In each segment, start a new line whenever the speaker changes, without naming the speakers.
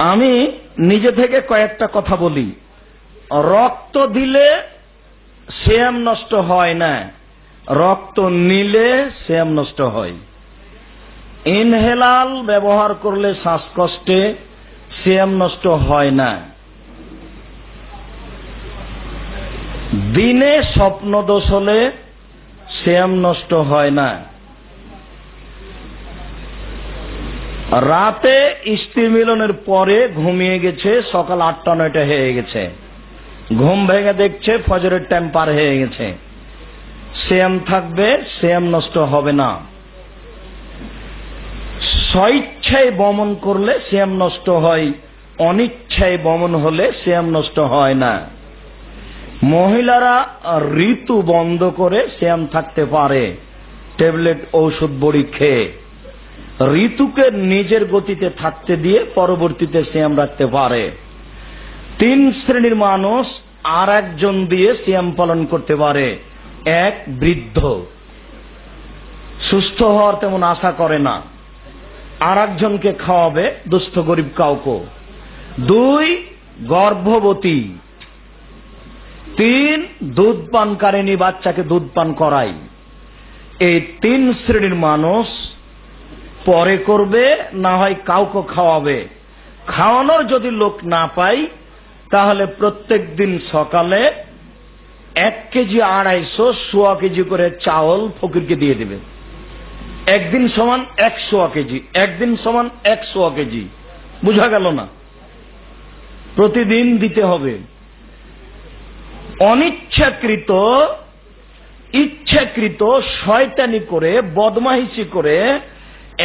আমি নিজে থেকে কয়েকটা কথা বলি। রক্ত দিলে সিয়াম নষ্ট হয় না, রক্ত নিলে সিয়াম নষ্ট হয়। ইনহেলাল ব্যবহার করলে শ্বাসকষ্টে সিয়াম নষ্ট হয় না। দিনে স্বপ্নদোষ হলে সিয়াম নষ্ট হয় না। রাতে স্ত্রী মিলনের পরে ঘুমিয়ে গেছে, সকাল 8টা-9টা হয়ে গেছে, ঘুম ভেঙে দেখছে ফজরের টাইম পার হয়ে গেছে, সিয়াম থাকবে, সিয়াম নষ্ট হবে না। স্বইচ্ছায় বমন করলে সিয়াম নষ্ট হয়, অনিচ্ছায় বমন হলে সিয়াম নষ্ট হয় না। মহিলারা ঋতু বন্ধ করে সিয়াম থাকতে পারে, ট্যাবলেট ঔষধ বড়ি খেয়ে ঋতুকে নিজের গতিতে থাকতে দিয়ে পরবর্তীতে সিয়াম রাখতে পারে। 3 শ্রেণীর মানুষ আর একজন দিয়ে সিয়াম পালন করতে পারে। 1, বৃদ্ধ, সুস্থ হওয়ার তেমন আশা করে না, আর একজনকে খাওয়াবে, দুস্থ গরিব কাউকে। 2, গর্ভবতী। 3, দুধ পানকারিনী, বাচ্চাকে দুধ পান করাই। এই 3 শ্রেণীর মানুষ পরে করবে, না হয় কাউকে খাওয়াবে। খাওয়ানোর যদি লোক না পাই তাহলে প্রত্যেক দিন সকালে 1 কেজি 250 সোয়া কেজি করে চাউল ফকিরকে দিয়ে দেবে। একদিন সমান 100 কেজি, একদিন সমান 100 কেজি। বুঝা গেল না? প্রতিদিন দিতে হবে। অনিচ্ছাকৃত ইচ্ছাকৃত শয়তানি করে বদমাইশি করে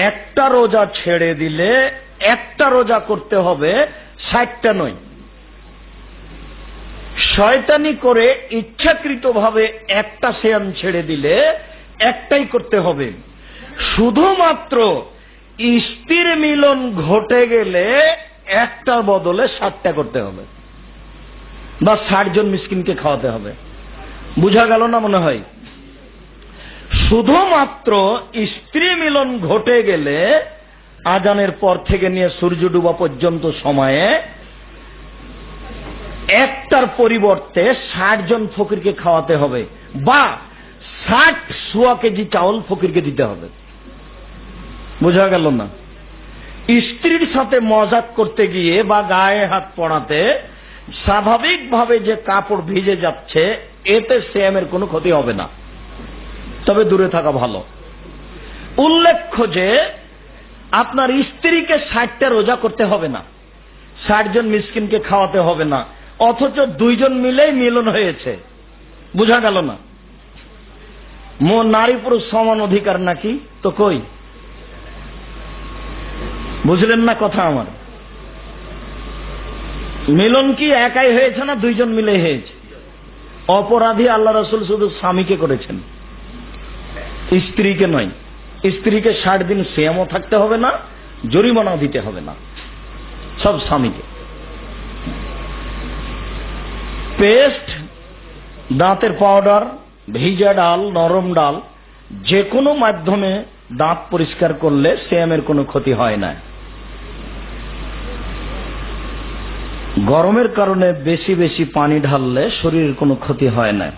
একটা রোজা ছেড়ে দিলে একটা রোজা করতে হবে, 60টা নয়। শয়তানি করে ইচ্ছাকৃতভাবে একটা সিয়াম ছেড়ে দিলে একটাই করতে হবে। শুধুমাত্র স্ত্রীর মিলন ঘটে গেলে একটার বদলে 60টা করতে হবে, বা 60 জন মিসকিনকে খাওয়াতে হবে। বুঝা গেল না মনে হয়? শুধুমাত্র স্ত্রী মিলন ঘটে গেলে আজানের পর থেকে নিয়ে সূর্য ডুবা পর্যন্ত সময়ে একটার পরিবর্তে 60 জন ফকিরকে খাওয়াতে হবে, বা 60 সোয়া কেজি চাউল ফকিরকে দিতে হবে। বোঝা গেল না? স্ত্রীর সাথে মজাক করতে গিয়ে বা গায়ে হাত পড়াতে স্বাভাবিকভাবে যে কাপড় ভিজে যাচ্ছে, এতে সিয়ামের কোনো ক্ষতি হবে না, তবে দূরে থাকা ভালো। উল্লেখ্য যে আপনার স্ত্রীকে 60টা রোজা করতে হবে না, 60 জন মিসকিনকে খাওয়াতে হবে না, অথচ 2 জন মিলেই মিলন হয়েছে। বুঝা গেল না? নারী পুরুষ সমান অধিকার নাকি? তো কই? বুঝলেন না কথা আমার? মিলন কি একাই হয়েছে না 2 জন মিলে হয়েছে? অপরাধী আল্লাহ রাসূল শুধু স্বামীকে করেছেন, স্ত্রীকে নয়। স্ত্রীকে 60 দিন সিয়ামও থাকতে হবে না, জরিমানাও দিতে হবে না, সব স্বামীকে। পেস্ট, দাঁতের পাউডার, ভিজা ডাল, নরম ডাল, যে কোনো মাধ্যমে দাঁত পরিষ্কার করলে সিয়ামের কোনো ক্ষতি হয় না। গরমের কারণে বেশি বেশি পানি ঢাললে শরীরের কোনো ক্ষতি হয় না।